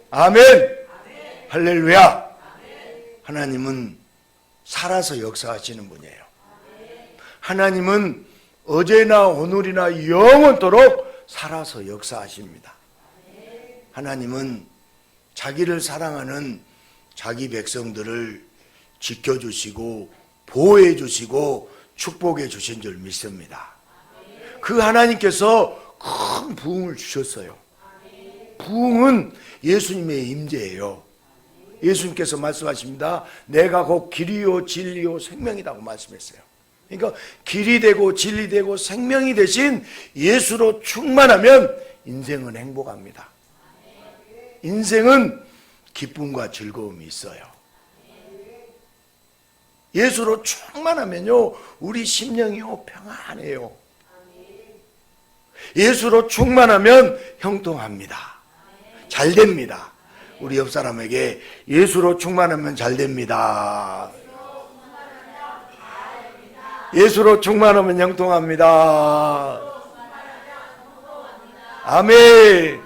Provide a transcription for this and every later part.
아멘. 할렐루야. 하나님은 살아서 역사하시는 분이에요. 하나님은 어제나 오늘이나 영원토록 살아서 역사하십니다. 하나님은 자기를 사랑하는 자기 백성들을 지켜주시고 보호해 주시고 축복해 주신 줄 믿습니다. 그 하나님께서 큰 부흥을 주셨어요. 부흥은 예수님의 임재예요. 예수님께서 말씀하십니다. 내가 곧 길이요 진리요 생명이라고 말씀했어요. 그러니까 길이 되고 진리 되고 생명이 되신 예수로 충만하면 인생은 행복합니다. 인생은 기쁨과 즐거움이 있어요. 예수로 충만하면요 우리 심령이요 평안해요. 예수로 충만하면 형통합니다. 잘 됩니다. 우리 옆 사람에게 예수로 충만하면 잘 됩니다. 예수로 충만하면 형통합니다. 아멘.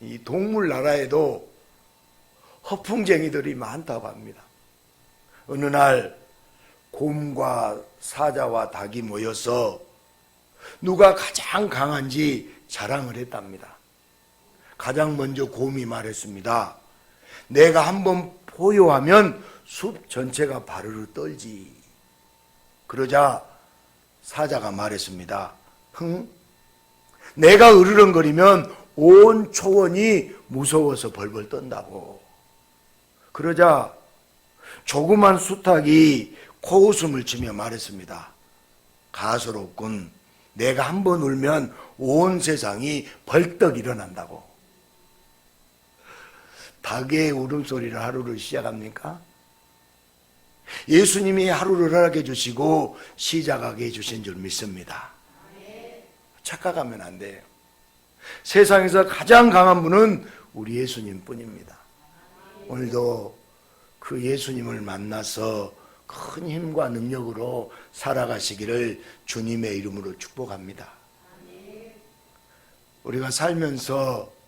이 동물 나라에도 허풍쟁이들이 많다고 합니다. 어느 날 곰과 사자와 닭이 모여서 누가 가장 강한지 자랑을 했답니다. 가장 먼저 곰이 말했습니다. 내가 한번 포효하면 숲 전체가 바르르 떨지. 그러자 사자가 말했습니다. 내가 으르렁거리면 온 초원이 무서워서 벌벌 떤다고. 그러자 조그만 수탉이 코웃음을 치며 말했습니다. 가소롭군. 내가 한번 울면 온 세상이 벌떡 일어난다고. 닭의 울음소리를 하루를 시작합니까? 예수님이 하루를 허락해 주시고 시작하게 해주신 줄 믿습니다. 착각하면 안 돼요. 세상에서 가장 강한 분은 우리 예수님 뿐입니다. 오늘도 그 예수님을 만나서 큰 힘과 능력으로 살아가시기를 주님의 이름으로 축복합니다. 우리가 살면서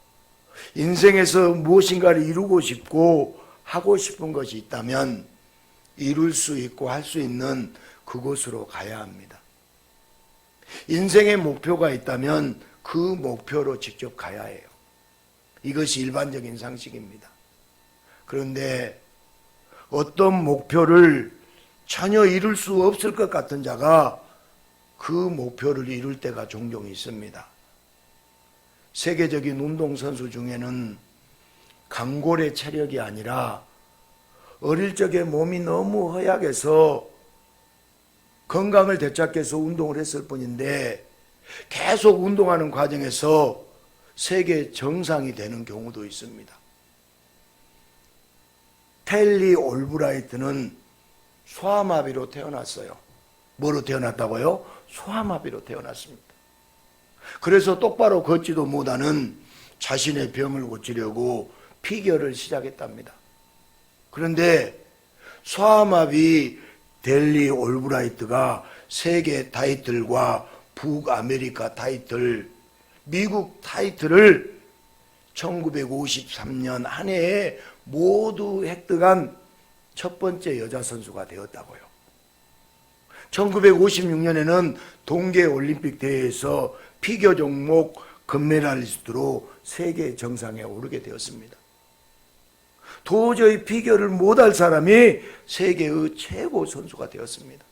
인생에서 무엇인가를 이루고 싶고 하고 싶은 것이 있다면 이룰 수 있고 할 수 있는 그곳으로 가야 합니다. 인생의 목표가 있다면 그 목표로 직접 가야 해요. 이것이 일반적인 상식입니다. 그런데 어떤 목표를 전혀 이룰 수 없을 것 같은 자가 그 목표를 이룰 때가 종종 있습니다. 세계적인 운동선수 중에는 강골의 체력이 아니라 어릴 적에 몸이 너무 허약해서 건강을 되찾기 위해서 운동을 했을 뿐인데 계속 운동하는 과정에서 세계 정상이 되는 경우도 있습니다. 텔리 올브라이트는 소아마비로 태어났어요. 뭐로 태어났다고요? 소아마비로 태어났습니다. 그래서 똑바로 걷지도 못하는 자신의 병을 고치려고 피겨를 시작했답니다. 그런데 소아마비 델리 올브라이트가 세계 타이틀과 북아메리카 타이틀, 미국 타이틀을 1953년 한 해에 모두 획득한 첫 번째 여자 선수가 되었다고요. 1956년에는 동계올림픽 대회에서 피겨 종목 금메달리스트로 세계 정상에 오르게 되었습니다. 도저히 피겨를 못할 사람이 세계의 최고 선수가 되었습니다.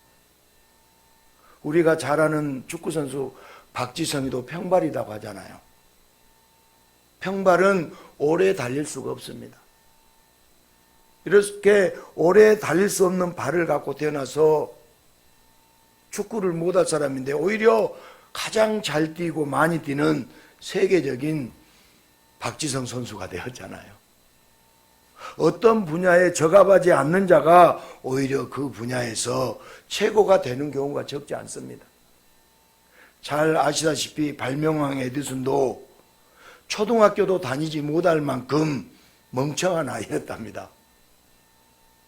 우리가 잘 아는 축구선수 박지성이도 평발이라고 하잖아요. 평발은 오래 달릴 수가 없습니다. 이렇게 오래 달릴 수 없는 발을 갖고 태어나서 축구를 못할 사람인데 오히려 가장 잘 뛰고 많이 뛰는 세계적인 박지성 선수가 되었잖아요. 어떤 분야에 적합하지 않는 자가 오히려 그 분야에서 최고가 되는 경우가 적지 않습니다. 잘 아시다시피 발명왕 에디슨도 초등학교도 다니지 못할 만큼 멍청한 아이였답니다.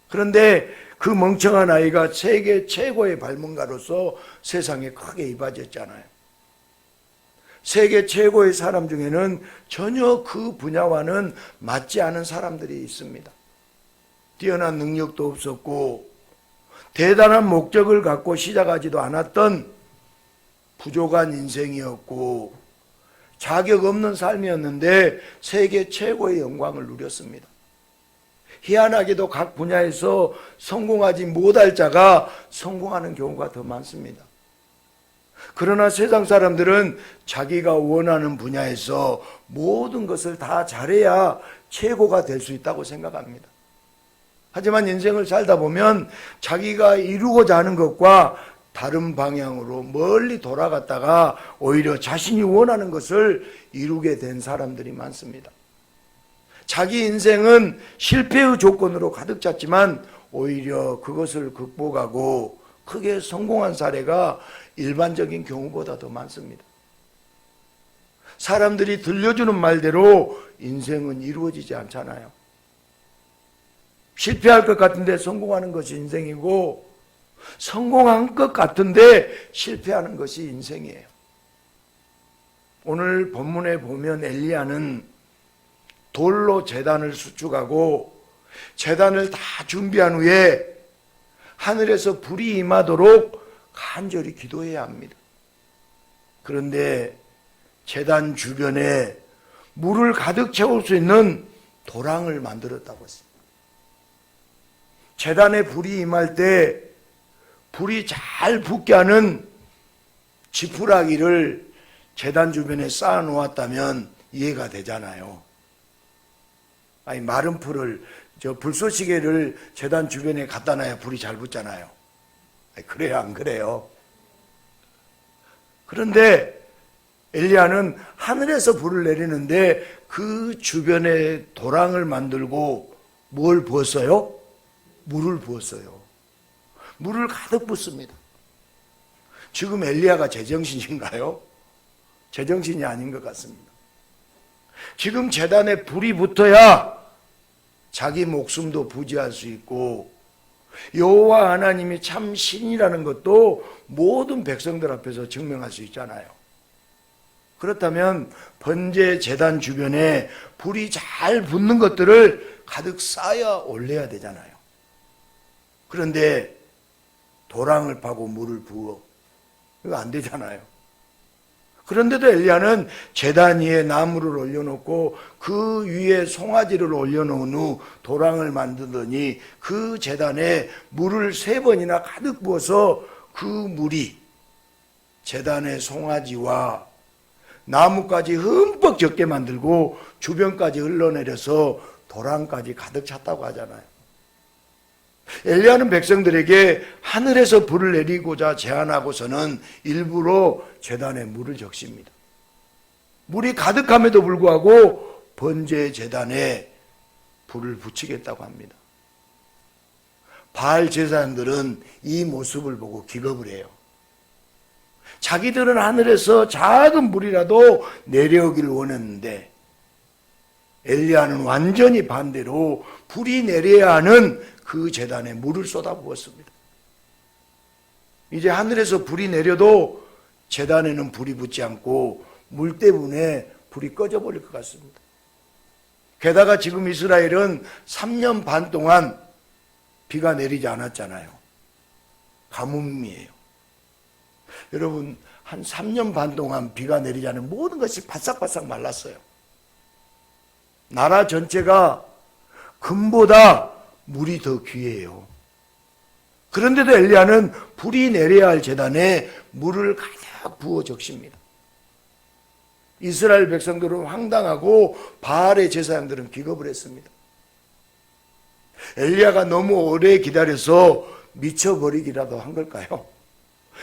그런데 그 멍청한 아이가 세계 최고의 발명가로서 세상에 크게 이바졌잖아요. 세계 최고의 사람 중에는 전혀 그 분야와는 맞지 않은 사람들이 있습니다. 뛰어난 능력도 없었고 대단한 목적을 갖고 시작하지도 않았던 부족한 인생이었고 자격 없는 삶이었는데 세계 최고의 영광을 누렸습니다. 희한하게도 각 분야에서 성공하지 못할 자가 성공하는 경우가 더 많습니다. 그러나 세상 사람들은 자기가 원하는 분야에서 모든 것을 다 잘해야 최고가 될 수 있다고 생각합니다. 하지만 인생을 살다 보면 자기가 이루고자 하는 것과 다른 방향으로 멀리 돌아갔다가 오히려 자신이 원하는 것을 이루게 된 사람들이 많습니다. 자기 인생은 실패의 조건으로 가득 찼지만 오히려 그것을 극복하고 크게 성공한 사례가 일반적인 경우보다 더 많습니다. 사람들이 들려주는 말대로 인생은 이루어지지 않잖아요. 실패할 것 같은데 성공하는 것이 인생이고 성공한 것 같은데 실패하는 것이 인생이에요. 오늘 본문에 보면 엘리야는 돌로 제단을 수축하고 제단을 다 준비한 후에 하늘에서 불이 임하도록 간절히 기도해야 합니다. 그런데 제단 주변에 물을 가득 채울 수 있는 도랑을 만들었다고 했습니다. 제단에 불이 임할 때 불이 잘 붙게 하는 지푸라기를 제단 주변에 쌓아 놓았다면 이해가 되잖아요. 아니 마른 풀을 불쏘시개를 제단 주변에 갖다 놔야 불이 잘 붙잖아요. 아니, 그래요 안 그래요? 그런데 엘리야는 하늘에서 불을 내리는데 그 주변에 도랑을 만들고 뭘 부었어요? 물을 부었어요. 물을 가득 붓습니다. 지금 엘리야가 제정신인가요? 제정신이 아닌 것 같습니다. 지금 제단에 불이 붙어야 자기 목숨도 부지할 수 있고 여호와 하나님이 참 신이라는 것도 모든 백성들 앞에서 증명할 수 있잖아요. 그렇다면 번제 제단 주변에 불이 잘 붙는 것들을 가득 쌓아 올려야 되잖아요. 그런데 도랑을 파고 물을 부어 이거 안 되잖아요. 그런데도 엘리야는 제단 위에 나무를 올려놓고 그 위에 송아지를 올려놓은 후 도랑을 만들더니 그 제단에 물을 3번이나 가득 부어서 그 물이 제단의 송아지와 나무까지 흠뻑 젖게 만들고 주변까지 흘러내려서 도랑까지 가득 찼다고 하잖아요. 엘리야는 백성들에게 하늘에서 불을 내리고자 제안하고서는 일부러 제단에 물을 적십니다. 물이 가득함에도 불구하고 번제 제단에 불을 붙이겠다고 합니다. 바알 제사장들은 이 모습을 보고 기겁을 해요. 자기들은 하늘에서 작은 불이라도 내려오기를 원했는데 엘리야는 완전히 반대로 불이 내려야 하는 그 제단에 물을 쏟아부었습니다. 이제 하늘에서 불이 내려도 제단에는 불이 붙지 않고 물 때문에 불이 꺼져버릴 것 같습니다. 게다가 지금 이스라엘은 3년 반 동안 비가 내리지 않았잖아요. 가뭄이에요. 여러분 한 3년 반 동안 비가 내리지 않은 모든 것이 바싹바싹 말랐어요. 나라 전체가 금보다 물이 더 귀해요. 그런데도 엘리야는 불이 내려야 할 제단에 물을 가득 부어 적십니다. 이스라엘 백성들은 황당하고 바알의 제사장들은 기겁을 했습니다. 엘리야가 너무 오래 기다려서 미쳐버리기라도 한 걸까요?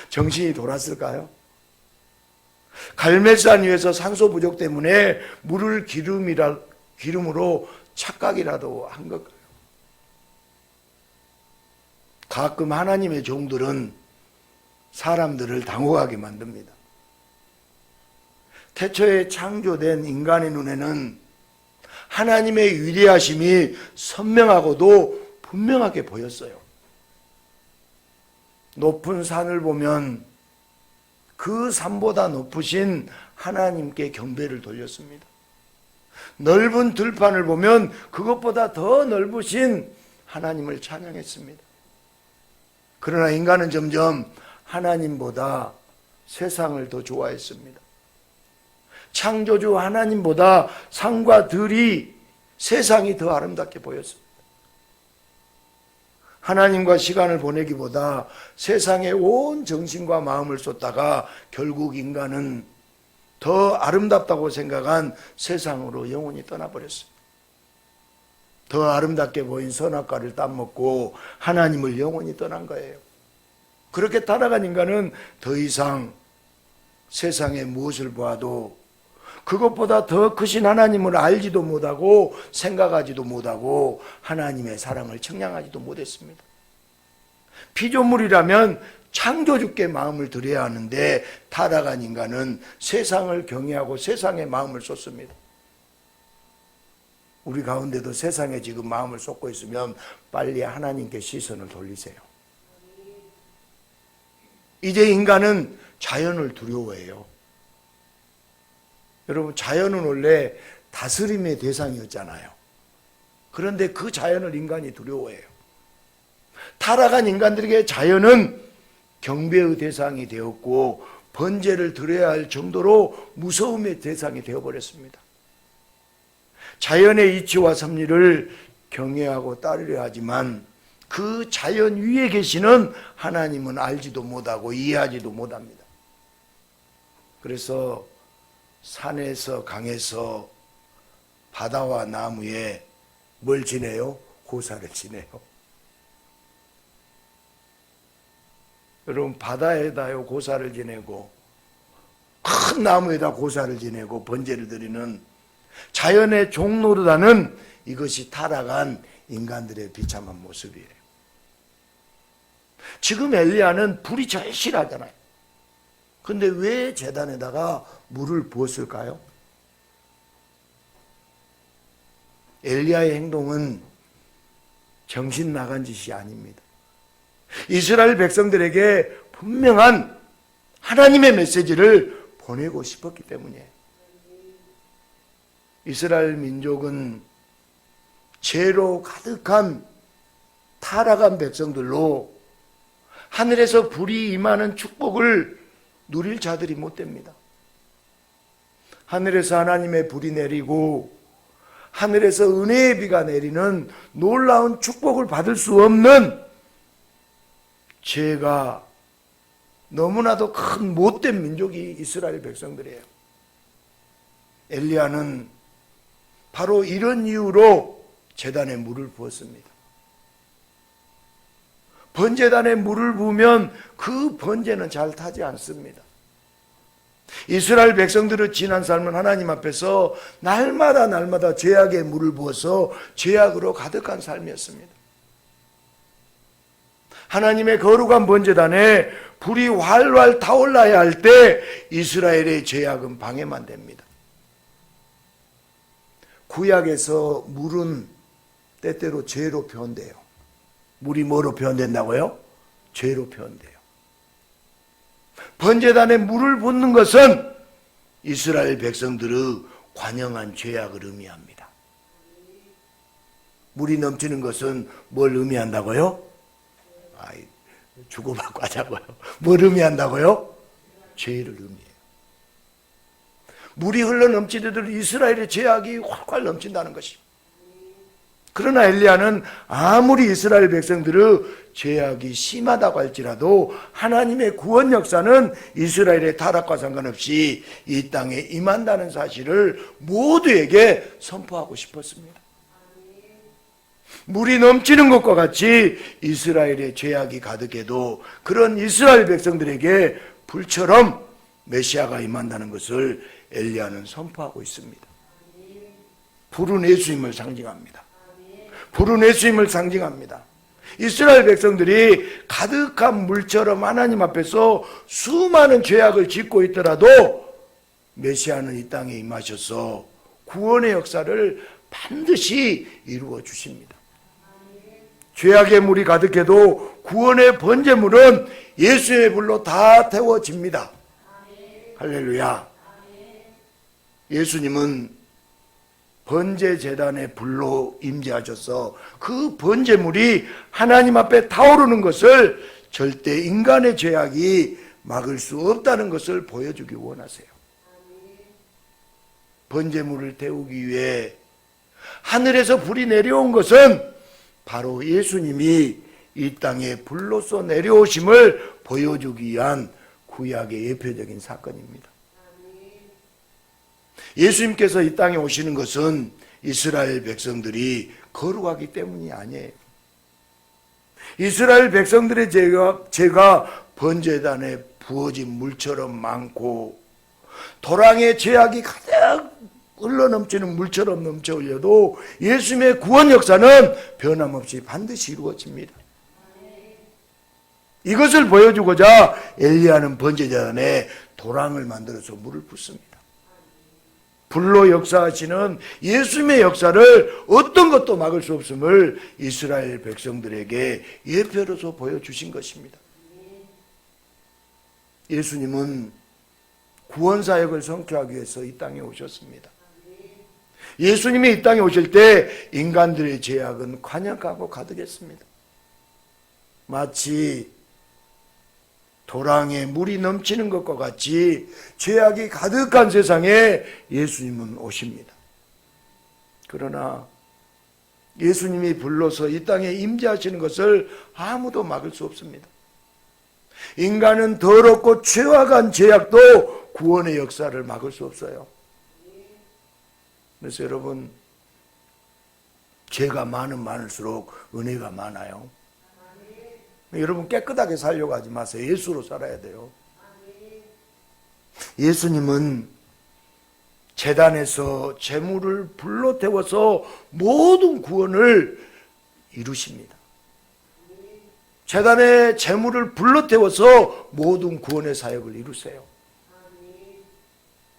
정신이 돌았을까요? 갈멜산 위에서 산소 부족 때문에 물을 기름으로 착각이라도 한 걸까요? 가끔 하나님의 종들은 사람들을 당혹하게 만듭니다. 태초에 창조된 인간의 눈에는 하나님의 위대하심이 선명하고도 분명하게 보였어요. 높은 산을 보면 그 산보다 높으신 하나님께 경배를 돌렸습니다. 넓은 들판을 보면 그것보다 더 넓으신 하나님을 찬양했습니다. 그러나 인간은 점점 하나님보다 세상을 더 좋아했습니다. 창조주 하나님보다 산과 들이, 세상이 더 아름답게 보였습니다. 하나님과 시간을 보내기보다 세상에 온 정신과 마음을 쏟다가 결국 인간은 더 아름답다고 생각한 세상으로 영원히 떠나버렸습니다. 더 아름답게 보인 선악과를 따먹고 하나님을 영원히 떠난 거예요. 그렇게 타락한 인간은 더 이상 세상에 무엇을 보아도 그것보다 더 크신 하나님을 알지도 못하고 생각하지도 못하고 하나님의 사랑을 청량하지도 못했습니다. 피조물이라면 창조주께 마음을 드려야 하는데 타락한 인간은 세상을 경외하고 세상에 마음을 쏟습니다. 우리 가운데도 세상에 지금 마음을 쏟고 있으면 빨리 하나님께 시선을 돌리세요. 이제 인간은 자연을 두려워해요. 여러분, 자연은 원래 다스림의 대상이었잖아요. 그런데 그 자연을 인간이 두려워해요. 타락한 인간들에게 자연은 경배의 대상이 되었고 번제를 드려야 할 정도로 무서움의 대상이 되어버렸습니다. 자연의 이치와 섭리를 경외하고 따르려 하지만 그 자연 위에 계시는 하나님은 알지도 못하고 이해하지도 못합니다. 그래서 산에서 강에서 바다와 나무에 뭘 지내요? 고사를 지내요. 여러분, 바다에다요 고사를 지내고 큰 나무에다 고사를 지내고 번제를 드리는 자연의 종노릇하는 이것이 타락한 인간들의 비참한 모습이에요. 지금 엘리야는 불이 제일 싫어하잖아요. 근데 왜 제단에다가 물을 부었을까요? 엘리야의 행동은 정신 나간 짓이 아닙니다. 이스라엘 백성들에게 분명한 하나님의 메시지를 보내고 싶었기 때문이에요. 이스라엘 민족은 죄로 가득한 타락한 백성들로 하늘에서 불이 임하는 축복을 누릴 자들이 못 됩니다. 하늘에서 하나님의 불이 내리고 하늘에서 은혜의 비가 내리는 놀라운 축복을 받을 수 없는 죄가 너무나도 큰 못된 민족이 이스라엘 백성들이에요. 엘리야는 바로 이런 이유로 제단에 물을 부었습니다. 번제단에 물을 부으면 그 번제는 잘 타지 않습니다. 이스라엘 백성들의 지난 삶은 하나님 앞에서 날마다 죄악의 물을 부어서 죄악으로 가득한 삶이었습니다. 하나님의 거룩한 번제단에 불이 활활 타올라야 할 때 이스라엘의 죄악은 방해만 됩니다. 구약에서 물은 때때로 죄로 표현돼요. 물이 뭐로 표현된다고요? 죄로 표현돼요. 번제단에 물을 붓는 것은 이스라엘 백성들의 관영한 죄악을 의미합니다. 물이 넘치는 것은 뭘 의미한다고요? 주고받고 하자고요. 뭘 의미한다고요? 죄를 의미해요. 물이 흘러 넘치듯 이스라엘의 죄악이 활활 넘친다는 것입니다. 그러나 엘리야는 아무리 이스라엘 백성들의 죄악이 심하다고 할지라도 하나님의 구원 역사는 이스라엘의 타락과 상관없이 이 땅에 임한다는 사실을 모두에게 선포하고 싶었습니다. 물이 넘치는 것과 같이 이스라엘의 죄악이 가득해도 그런 이스라엘 백성들에게 불처럼 메시아가 임한다는 것을 엘리야는 선포하고 있습니다. 불은 예수님을 상징합니다. 불은 예수님을 상징합니다. 이스라엘 백성들이 가득한 물처럼 하나님 앞에서 수많은 죄악을 짓고 있더라도 메시아는 이 땅에 임하셔서 구원의 역사를 반드시 이루어 주십니다. 죄악의 물이 가득해도 구원의 번제물은 예수의 불로 다 태워집니다. 할렐루야. 예수님은 번제제단의 불로 임재하셔서 그 번제물이 하나님 앞에 타오르는 것을 절대 인간의 죄악이 막을 수 없다는 것을 보여주기 원하세요. 번제물을 태우기 위해 하늘에서 불이 내려온 것은 바로 예수님이 이 땅에 불로서 내려오심을 보여주기 위한 구약의 예표적인 사건입니다. 예수님께서 이 땅에 오시는 것은 이스라엘 백성들이 거룩하기 때문이 아니에요. 이스라엘 백성들의 죄가 번제단에 부어진 물처럼 많고 도랑의 죄악이 가득 흘러넘치는 물처럼 넘쳐 흘려도 예수님의 구원 역사는 변함없이 반드시 이루어집니다. 이것을 보여주고자 엘리야는 번제제단에 도랑을 만들어서 물을 붓습니다. 불로 역사하시는 예수님의 역사를 어떤 것도 막을 수 없음을 이스라엘 백성들에게 예표로서 보여주신 것입니다. 예수님은 구원사역을 성취하기 위해서 이 땅에 오셨습니다. 예수님이 이 땅에 오실 때 인간들의 죄악은 관역하고 가득했습니다. 마치 도랑에 물이 넘치는 것과 같이 죄악이 가득한 세상에 예수님은 오십니다. 그러나 예수님이 불러서 이 땅에 임재하시는 것을 아무도 막을 수 없습니다. 인간은 더럽고 죄악한 죄악도 구원의 역사를 막을 수 없어요. 그래서 여러분, 죄가 많을수록 은혜가 많아요. 여러분 깨끗하게 살려고 하지 마세요. 예수로 살아야 돼요. 예수님은 제단에서 제물을 불로 태워서 모든 구원을 이루십니다. 제단에 제물을 불로 태워서 모든 구원의 사역을 이루세요.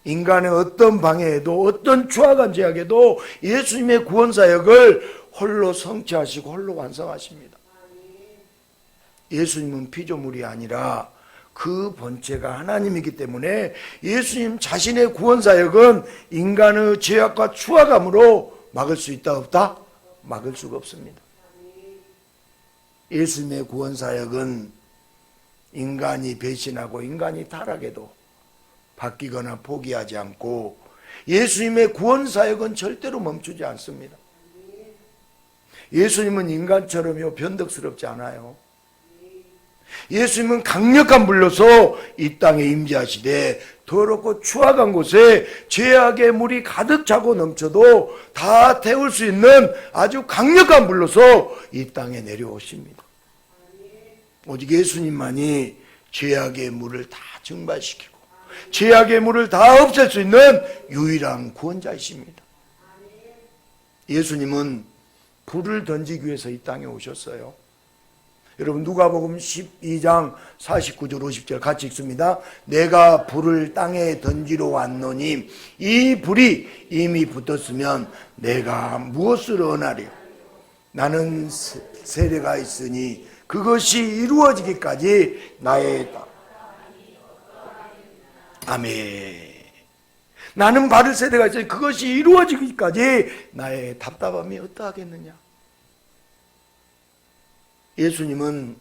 인간의 어떤 방해에도 어떤 추악한 죄악에도 예수님의 구원 사역을 홀로 성취하시고 홀로 완성하십니다. 예수님은 피조물이 아니라 그 본체가 하나님이기 때문에 예수님 자신의 구원사역은 인간의 죄악과 추악함으로 막을 수 있다 없다? 막을 수가 없습니다. 예수님의 구원사역은 인간이 배신하고 인간이 타락해도 바뀌거나 포기하지 않고 예수님의 구원사역은 절대로 멈추지 않습니다. 예수님은 인간처럼요 변덕스럽지 않아요. 예수님은 강력한 불로서 이 땅에 임재하시되 더럽고 추악한 곳에 죄악의 물이 가득 차고 넘쳐도 다 태울 수 있는 아주 강력한 불로서 이 땅에 내려오십니다. 오직 예수님만이 죄악의 물을 다 증발시키고 죄악의 물을 다 없앨 수 있는 유일한 구원자이십니다. 예수님은 불을 던지기 위해서 이 땅에 오셨어요. 여러분 누가복음 12장 49절 50절 같이 읽습니다. 내가 불을 땅에 던지러 왔노니 이 불이 이미 붙었으면 내가 무엇을 원하랴. 나는 세례가 있으니 그것이 이루어지기까지 나의 아멘. 나는 받을 세대가 있으니 그것이 이루어지기까지 나의 답답함이 어떠하겠느냐. 예수님은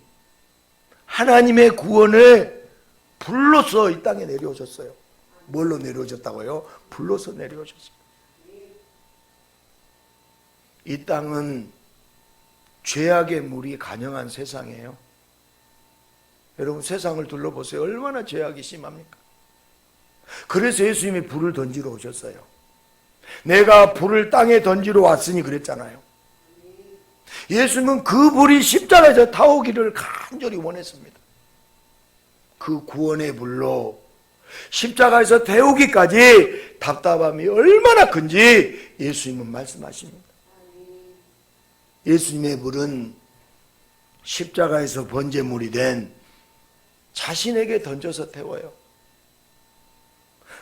하나님의 구원을 불로서 이 땅에 내려오셨어요. 뭘로 내려오셨다고요? 불로서 내려오셨습니다. 이 땅은 죄악의 물이 간영한 세상이에요. 여러분 세상을 둘러보세요. 얼마나 죄악이 심합니까? 그래서 예수님이 불을 던지러 오셨어요. 내가 불을 땅에 던지러 왔으니 그랬잖아요. 예수님은 그 불이 십자가에서 타오기를 간절히 원했습니다. 그 구원의 불로 십자가에서 태우기까지 답답함이 얼마나 큰지 예수님은 말씀하십니다. 예수님의 불은 십자가에서 번제물이 된 자신에게 던져서 태워요.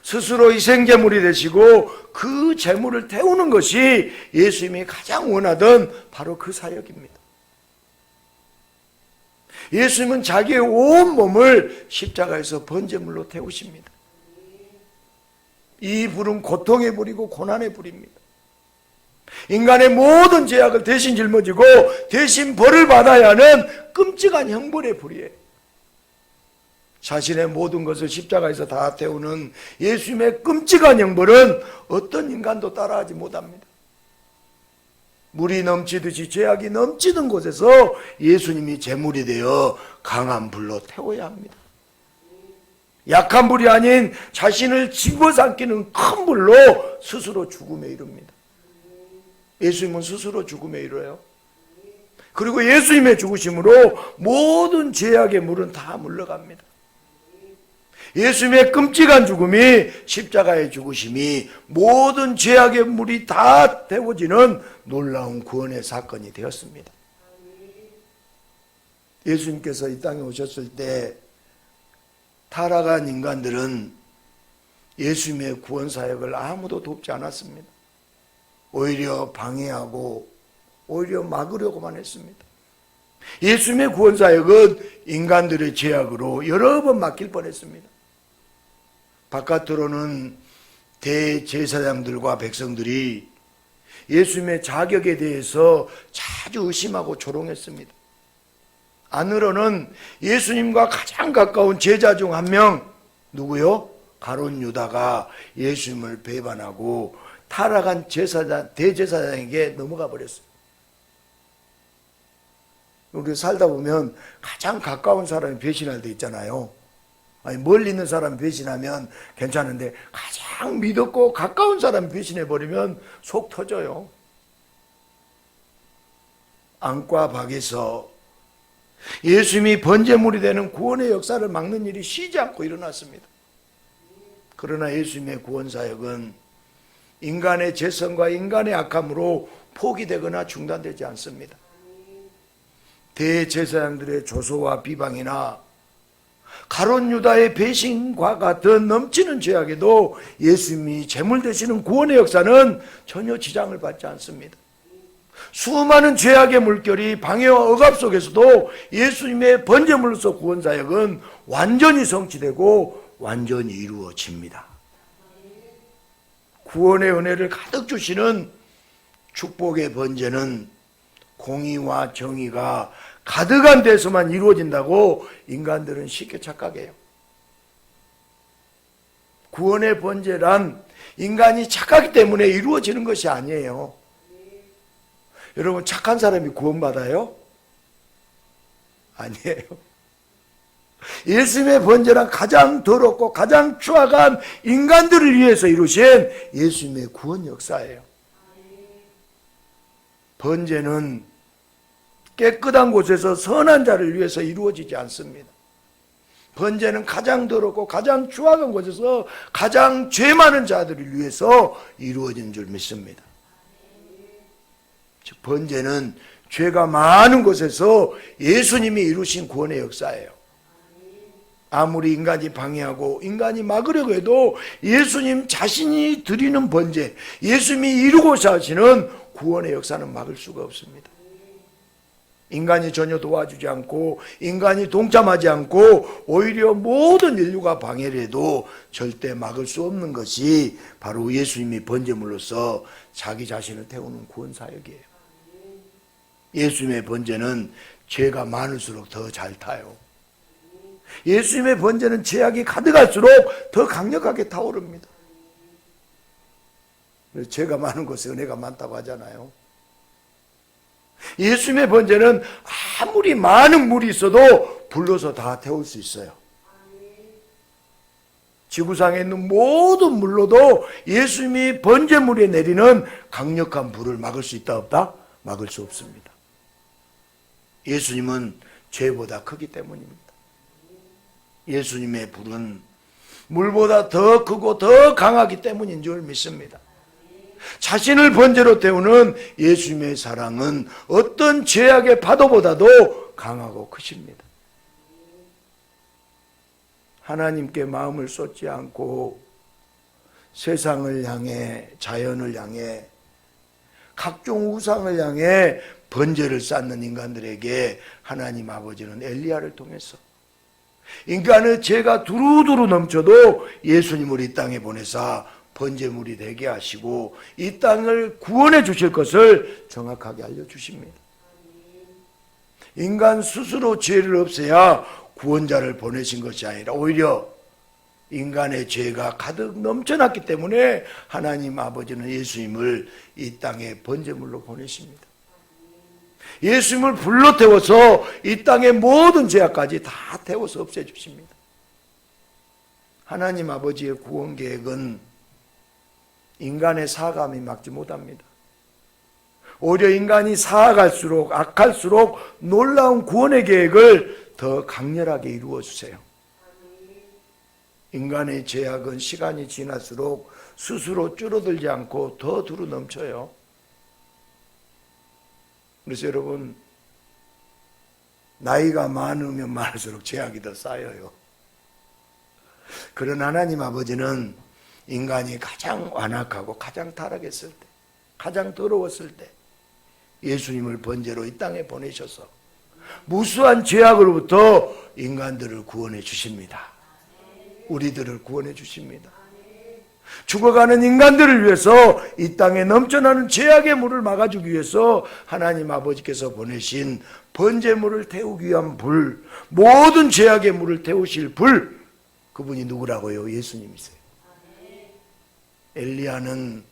스스로 희생제물이 되시고 그 제물을 태우는 것이 예수님이 가장 원하던 바로 그 사역입니다. 예수님은 자기의 온 몸을 십자가에서 번제물로 태우십니다. 이 불은 고통의 불이고 고난의 불입니다. 인간의 모든 죄악을 대신 짊어지고 대신 벌을 받아야 하는 끔찍한 형벌의 불이에요. 자신의 모든 것을 십자가에서 다 태우는 예수님의 끔찍한 형벌은 어떤 인간도 따라하지 못합니다. 물이 넘치듯이 죄악이 넘치는 곳에서 예수님이 제물이 되어 강한 불로 태워야 합니다. 약한 불이 아닌 자신을 집어삼키는 큰 불로 스스로 죽음에 이릅니다. 예수님은 스스로 죽음에 이르러요. 그리고 예수님의 죽으심으로 모든 죄악의 물은 다 물러갑니다. 예수님의 끔찍한 죽음이, 십자가의 죽으심이 모든 죄악의 물이 다 태워지는 놀라운 구원의 사건이 되었습니다. 예수님께서 이 땅에 오셨을 때 타락한 인간들은 예수님의 구원 사역을 아무도 돕지 않았습니다. 오히려 방해하고 오히려 막으려고만 했습니다. 예수님의 구원 사역은 인간들의 죄악으로 여러 번 막힐 뻔했습니다. 바깥으로는 대제사장들과 백성들이 예수님의 자격에 대해서 자주 의심하고 조롱했습니다. 안으로는 예수님과 가장 가까운 제자 중 한 명, 누구요? 가룟 유다가 예수님을 배반하고 타락한 대제사장에게 넘어가 버렸어요. 우리 살다 보면 가장 가까운 사람이 배신할 때 있잖아요. 아니, 멀리 있는 사람 배신하면 괜찮은데 가장 믿었고 가까운 사람 배신해버리면 속 터져요. 안과 박에서 예수님이 번제물이 되는 구원의 역사를 막는 일이 쉬지 않고 일어났습니다. 그러나 예수님의 구원사역은 인간의 죄성과 인간의 악함으로 포기되거나 중단되지 않습니다. 대제사장들의 조소와 비방이나 가룟 유다의 배신과 같은 넘치는 죄악에도 예수님이 제물 되시는 구원의 역사는 전혀 지장을 받지 않습니다. 수많은 죄악의 물결이 방해와 억압 속에서도 예수님의 번제물로서 구원사역은 완전히 성취되고 완전히 이루어집니다. 구원의 은혜를 가득 주시는 축복의 번제는 공의와 정의가 가득한 데서만 이루어진다고 인간들은 쉽게 착각해요. 구원의 번제란 인간이 착하기 때문에 이루어지는 것이 아니에요. 여러분, 착한 사람이 구원받아요? 아니에요. 예수님의 번제란 가장 더럽고 가장 추악한 인간들을 위해서 이루신 예수님의 구원 역사예요. 번제는 깨끗한 곳에서 선한 자를 위해서 이루어지지 않습니다. 번제는 가장 더럽고 가장 추악한 곳에서 가장 죄 많은 자들을 위해서 이루어진 줄 믿습니다. 즉, 번제는 죄가 많은 곳에서 예수님이 이루신 구원의 역사예요. 아무리 인간이 방해하고 인간이 막으려고 해도 예수님 자신이 드리는 번제, 예수님이 이루고자 하시는 구원의 역사는 막을 수가 없습니다. 인간이 전혀 도와주지 않고 인간이 동참하지 않고 오히려 모든 인류가 방해를 해도 절대 막을 수 없는 것이 바로 예수님이 번제물로서 자기 자신을 태우는 구원사역이에요. 예수님의 번제는 죄가 많을수록 더 잘 타요. 예수님의 번제는 죄악이 가득할수록 더 강력하게 타오릅니다. 죄가 많은 곳에 은혜가 많다고 하잖아요. 예수님의 번제는 아무리 많은 물이 있어도 불러서 다 태울 수 있어요. 지구상에 있는 모든 물로도 예수님이 번제물에 내리는 강력한 불을 막을 수 있다 없다? 막을 수 없습니다. 예수님은 죄보다 크기 때문입니다. 예수님의 불은 물보다 더 크고 더 강하기 때문인 줄 믿습니다. 자신을 번제로 태우는 예수님의 사랑은 어떤 죄악의 파도보다도 강하고 크십니다. 하나님께 마음을 쏟지 않고 세상을 향해, 자연을 향해, 각종 우상을 향해 번제를 쌓는 인간들에게 하나님 아버지는 엘리야를 통해서 인간의 죄가 두루두루 넘쳐도 예수님을 이 땅에 보내사 번제물이 되게 하시고 이 땅을 구원해 주실 것을 정확하게 알려주십니다. 인간 스스로 죄를 없애야 구원자를 보내신 것이 아니라 오히려 인간의 죄가 가득 넘쳐났기 때문에 하나님 아버지는 예수님을 이 땅에 번제물로 보내십니다. 예수님을 불러 태워서 이 땅의 모든 죄악까지 다 태워서 없애주십니다. 하나님 아버지의 구원 계획은 인간의 사감이 막지 못합니다. 오히려 인간이 사악할수록 악할수록 놀라운 구원의 계획을 더 강렬하게 이루어 주세요. 인간의 죄악은 시간이 지날수록 스스로 줄어들지 않고 더 두루 넘쳐요. 그래서 여러분, 나이가 많으면 많을수록 죄악이 더 쌓여요. 그런 하나님 아버지는 인간이 가장 완악하고 가장 타락했을 때, 가장 더러웠을 때 예수님을 번제로 이 땅에 보내셔서 무수한 죄악으로부터 인간들을 구원해 주십니다. 우리들을 구원해 주십니다. 죽어가는 인간들을 위해서 이 땅에 넘쳐나는 죄악의 물을 막아주기 위해서 하나님 아버지께서 보내신 번제물을 태우기 위한 불, 모든 죄악의 물을 태우실 불, 그분이 누구라고요? 예수님이세요. 엘리야는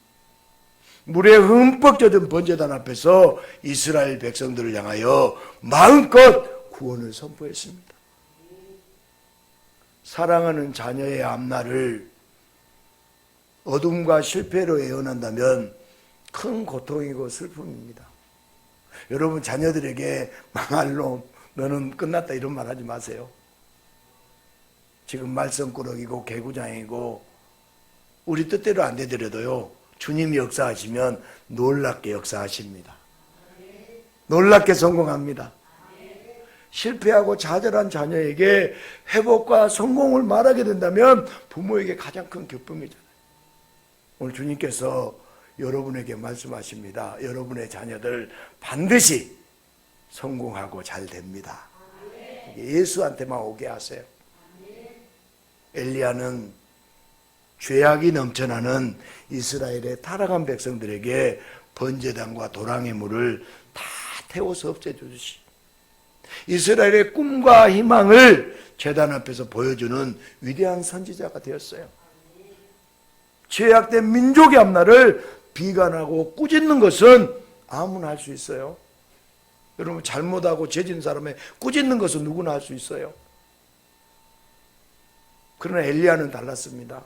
물에 흠뻑 젖은 번제단 앞에서 이스라엘 백성들을 향하여 마음껏 구원을 선포했습니다. 사랑하는 자녀의 앞날을 어둠과 실패로 예언한다면 큰 고통이고 슬픔입니다. 여러분, 자녀들에게 망할 놈, 너는 끝났다 이런 말 하지 마세요. 지금 말썽꾸러기고 개구장이고 우리 뜻대로 안 되더라도요, 주님이 역사하시면 놀랍게 역사하십니다. 놀랍게 성공합니다. 실패하고 좌절한 자녀에게 회복과 성공을 말하게 된다면 부모에게 가장 큰 기쁨이잖아요. 오늘 주님께서 여러분에게 말씀하십니다. 여러분의 자녀들 반드시 성공하고 잘 됩니다. 예수한테만 오게 하세요. 엘리야는 죄악이 넘쳐나는 이스라엘의 타락한 백성들에게 번제단과 도랑의 물을 다 태워서 없애주시. 이스라엘의 꿈과 희망을 제단 앞에서 보여주는 위대한 선지자가 되었어요. 죄악된 민족의 앞날을 비관하고 꾸짖는 것은 아무나 할 수 있어요. 여러분, 잘못하고 죄진 사람의 꾸짖는 것은 누구나 할 수 있어요. 그러나 엘리야는 달랐습니다.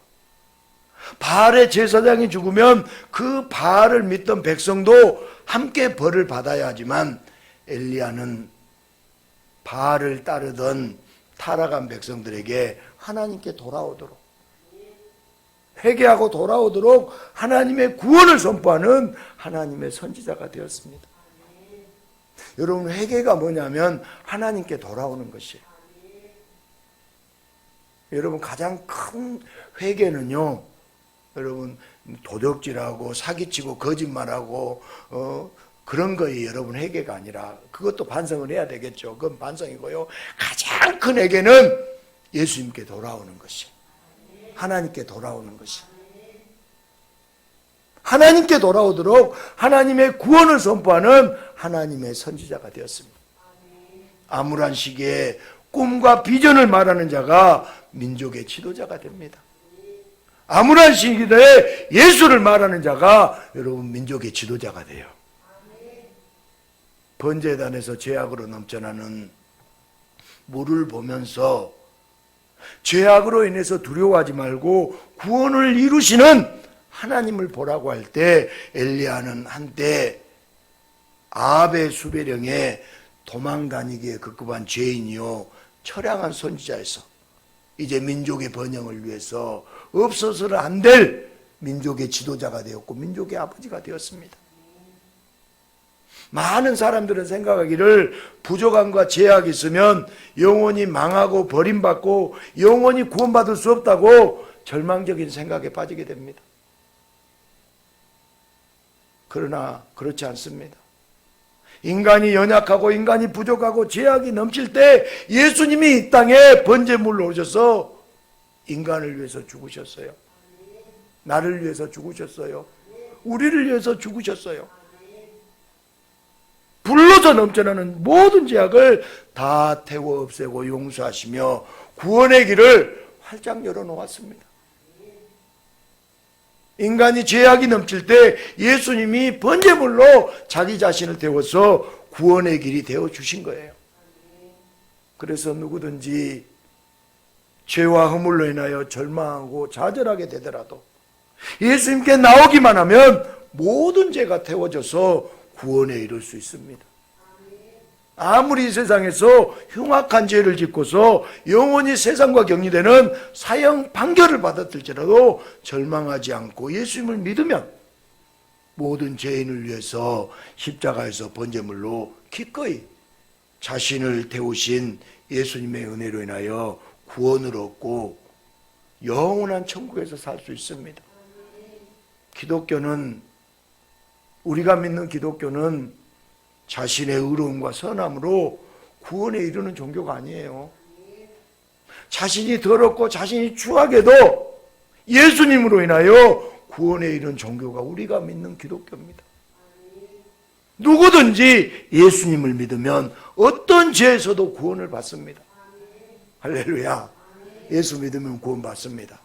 바알의 제사장이 죽으면 그 바알을 믿던 백성도 함께 벌을 받아야 하지만 엘리야는 바알을 따르던 타락한 백성들에게 하나님께 돌아오도록, 회개하고 돌아오도록 하나님의 구원을 선포하는 하나님의 선지자가 되었습니다. 여러분, 회개가 뭐냐면 하나님께 돌아오는 것이에요. 여러분, 가장 큰 회개는요, 여러분, 도적질하고 사기치고 거짓말하고 그런 거에 여러분 회개가 아니라, 그것도 반성을 해야 되겠죠. 그건 반성이고요. 가장 큰 회개는 예수님께 돌아오는 것이, 하나님께 돌아오는 것이, 하나님께 돌아오도록 하나님의 구원을 선포하는 하나님의 선지자가 되었습니다. 암울한 시기에 꿈과 비전을 말하는 자가 민족의 지도자가 됩니다. 암울한 시기에 예수를 말하는 자가 여러분 민족의 지도자가 돼요. 번제단에서 죄악으로 넘쳐나는 물을 보면서 죄악으로 인해서 두려워하지 말고 구원을 이루시는 하나님을 보라고 할 때 엘리야는 한때 아합의 수배령에 도망다니기에 급급한 죄인이요 처량한 선지자에서 이제 민족의 번영을 위해서 없어서는 안 될 민족의 지도자가 되었고 민족의 아버지가 되었습니다. 많은 사람들은 생각하기를 부족함과 죄악이 있으면 영원히 망하고 버림받고 영원히 구원받을 수 없다고 절망적인 생각에 빠지게 됩니다. 그러나 그렇지 않습니다. 인간이 연약하고 인간이 부족하고 죄악이 넘칠 때 예수님이 이 땅에 번제물로 오셔서 인간을 위해서 죽으셨어요. 나를 위해서 죽으셨어요. 우리를 위해서 죽으셨어요. 불로서 넘쳐나는 모든 죄악을 다 태워 없애고 용서하시며 구원의 길을 활짝 열어놓았습니다. 인간이 죄악이 넘칠 때 예수님이 번제물로 자기 자신을 태워서 구원의 길이 되어주신 거예요. 그래서 누구든지 죄와 허물로 인하여 절망하고 좌절하게 되더라도 예수님께 나오기만 하면 모든 죄가 태워져서 구원에 이를 수 있습니다. 아무리 세상에서 흉악한 죄를 짓고서 영원히 세상과 격리되는 사형 판결을 받았을지라도 절망하지 않고 예수님을 믿으면 모든 죄인을 위해서 십자가에서 번제물로 기꺼이 자신을 태우신 예수님의 은혜로 인하여 구원을 얻고 영원한 천국에서 살 수 있습니다. 기독교는, 우리가 믿는 기독교는 자신의 의로움과 선함으로 구원에 이르는 종교가 아니에요. 자신이 더럽고 자신이 추하게도 예수님으로 인하여 구원에 이르는 종교가 우리가 믿는 기독교입니다. 누구든지 예수님을 믿으면 어떤 죄에서도 구원을 받습니다. 할렐루야. 예수 믿으면 구원 받습니다.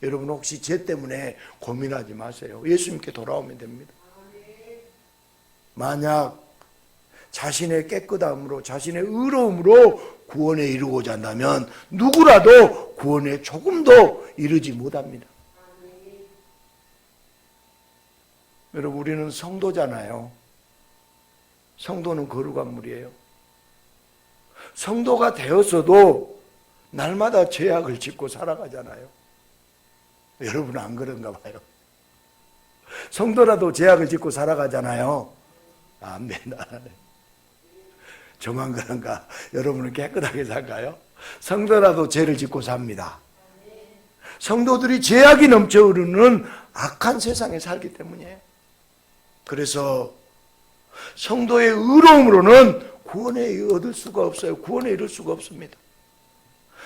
여러분 혹시 죄 때문에 고민하지 마세요. 예수님께 돌아오면 됩니다. 만약 자신의 깨끗함으로 자신의 의로움으로 구원에 이르고자 한다면 누구라도 구원에 조금도 이르지 못합니다. 여러분 우리는 성도잖아요. 성도는 거룩한 물이에요. 성도가 되었어도 날마다 죄악을 짓고 살아가잖아요. 여러분은 안 그런가 봐요. 성도라도 죄악을 짓고 살아가잖아요. 아멘. 저만 그런가? 여러분은 깨끗하게 살까요? 성도라도 죄를 짓고 삽니다. 성도들이 죄악이 넘쳐 흐르는 악한 세상에 살기 때문이에요. 그래서 성도의 의로움으로는 구원에 얻을 수가 없어요. 구원에 이룰 수가 없습니다.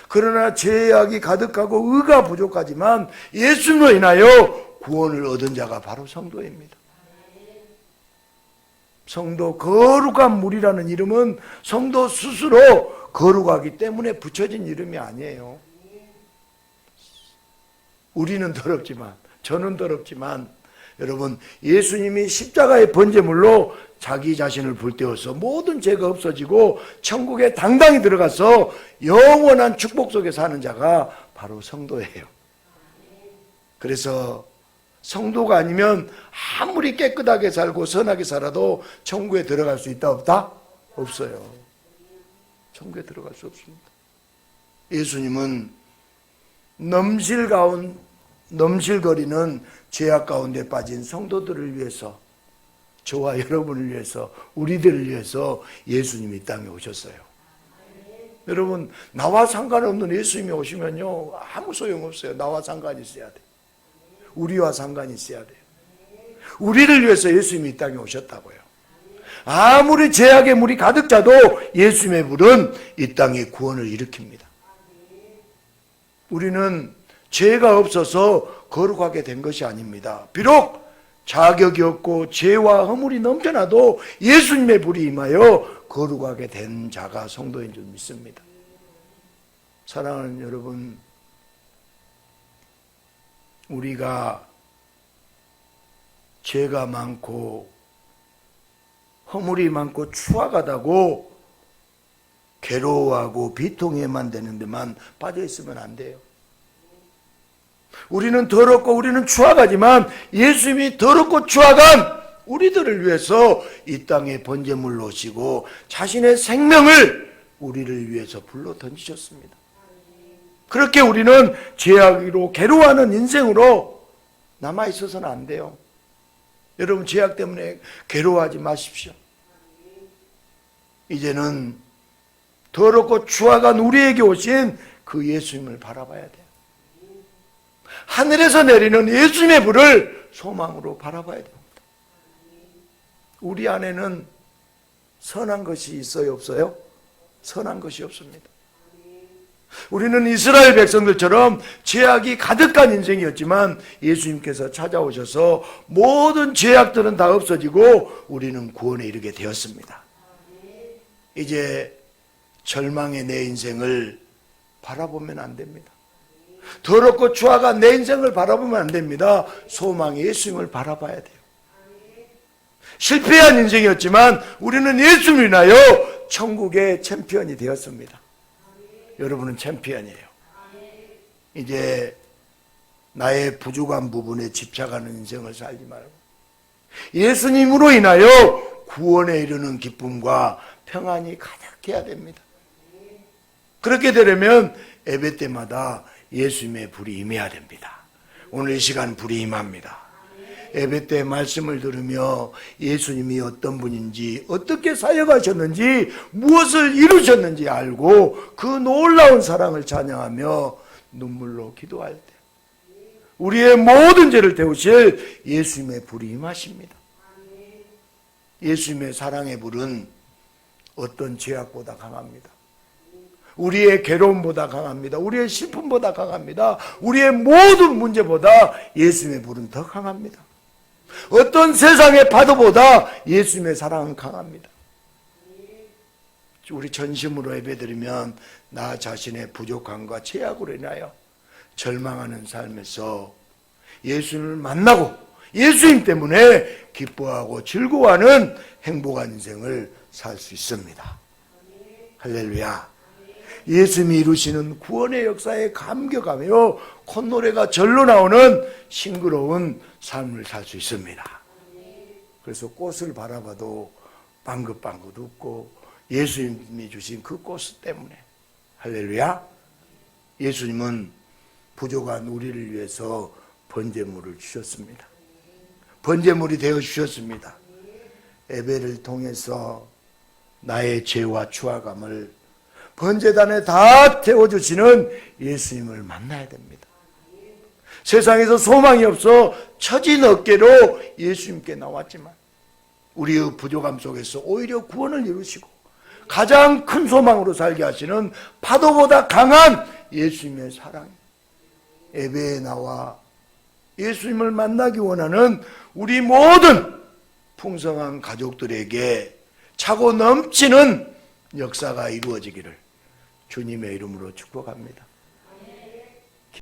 그러나 죄악이 가득하고 의가 부족하지만 예수님으로 인하여 구원을 얻은 자가 바로 성도입니다. 성도, 거룩한 물이라는 이름은 성도 스스로 거룩하기 때문에 붙여진 이름이 아니에요. 우리는 더럽지만, 저는 더럽지만 여러분 예수님이 십자가의 번제물로 자기 자신을 불태워서 모든 죄가 없어지고 천국에 당당히 들어가서 영원한 축복 속에 사는 자가 바로 성도예요. 그래서 성도가 아니면 아무리 깨끗하게 살고 선하게 살아도 천국에 들어갈 수 있다 없다? 없어요. 천국에 들어갈 수 없습니다. 예수님은 넘실거리는 죄악 가운데 빠진 성도들을 위해서, 저와 여러분을 위해서, 우리들을 위해서 예수님이 이 땅에 오셨어요. 여러분 나와 상관없는 예수님이 오시면요 아무 소용없어요. 나와 상관이 있어야 돼요. 우리와 상관이 있어야 돼요. 우리를 위해서 예수님이 이 땅에 오셨다고요. 아무리 죄악의 물이 가득 차도 예수님의 물은 이 땅에 구원을 일으킵니다. 우리는 죄가 없어서 거룩하게 된 것이 아닙니다. 비록 자격이 없고 죄와 허물이 넘쳐나도 예수님의 불이 임하여 거룩하게 된 자가 성도인 줄 믿습니다. 사랑하는 여러분, 우리가 죄가 많고 허물이 많고 추악하다고 괴로워하고 비통해만 되는 데만 빠져 있으면 안 돼요. 우리는 더럽고 우리는 추악하지만 예수님이 더럽고 추악한 우리들을 위해서 이 땅에 번제물로 오시고 자신의 생명을 우리를 위해서 불러 던지셨습니다. 그렇게 우리는 죄악으로 괴로워하는 인생으로 남아있어서는 안 돼요. 여러분 죄악 때문에 괴로워하지 마십시오. 이제는 더럽고 추악한 우리에게 오신 그 예수님을 바라봐야 돼요. 하늘에서 내리는 예수님의 불을 소망으로 바라봐야 됩니다. 우리 안에는 선한 것이 있어요, 없어요? 선한 것이 없습니다. 우리는 이스라엘 백성들처럼 죄악이 가득한 인생이었지만 예수님께서 찾아오셔서 모든 죄악들은 다 없어지고 우리는 구원에 이르게 되었습니다. 이제 절망의 내 인생을 바라보면 안 됩니다. 더럽고 추악한 내 인생을 바라보면 안 됩니다. 소망의 예수님을 바라봐야 돼요. 실패한 인생이었지만 우리는 예수님을 인하여 천국의 챔피언이 되었습니다. 여러분은 챔피언이에요. 이제 나의 부족한 부분에 집착하는 인생을 살지 말고 예수님으로 인하여 구원에 이르는 기쁨과 평안이 가득해야 됩니다. 그렇게 되려면 예배 때마다 예수님의 불이 임해야 됩니다. 오늘 이 시간 불이 임합니다. 예배 때 말씀을 들으며 예수님이 어떤 분인지, 어떻게 사역하셨는지, 무엇을 이루셨는지 알고 그 놀라운 사랑을 찬양하며 눈물로 기도할 때 우리의 모든 죄를 태우실 예수님의 불이 임하십니다. 예수님의 사랑의 불은 어떤 죄악보다 강합니다. 우리의 괴로움보다 강합니다. 우리의 슬픔보다 강합니다. 우리의 모든 문제보다 예수님의 불은 더 강합니다. 어떤 세상의 파도보다 예수님의 사랑은 강합니다. 우리 전심으로 예배드리면 나 자신의 부족함과 죄악으로 인하여 절망하는 삶에서 예수님을 만나고 예수님 때문에 기뻐하고 즐거워하는 행복한 인생을 살 수 있습니다. 할렐루야. 예수님이 이루시는 구원의 역사에 감격하며 콧노래가 절로 나오는 싱그러운 삶을 살 수 있습니다. 그래서 꽃을 바라봐도 방긋방긋 웃고 예수님이 주신 그 꽃 때문에 할렐루야. 예수님은 부족한 우리를 위해서 번제물을 주셨습니다. 번제물이 되어 주셨습니다. 예배를 통해서 나의 죄와 추악함을 번제단에 다 태워주시는 예수님을 만나야 됩니다. 세상에서 소망이 없어 처진 어깨로 예수님께 나왔지만 우리의 부족함 속에서 오히려 구원을 이루시고 가장 큰 소망으로 살게 하시는 파도보다 강한 예수님의 사랑, 예배에 나와 예수님을 만나기 원하는 우리 모든 풍성한 가족들에게 차고 넘치는 역사가 이루어지기를 주님의 이름으로 축복합니다.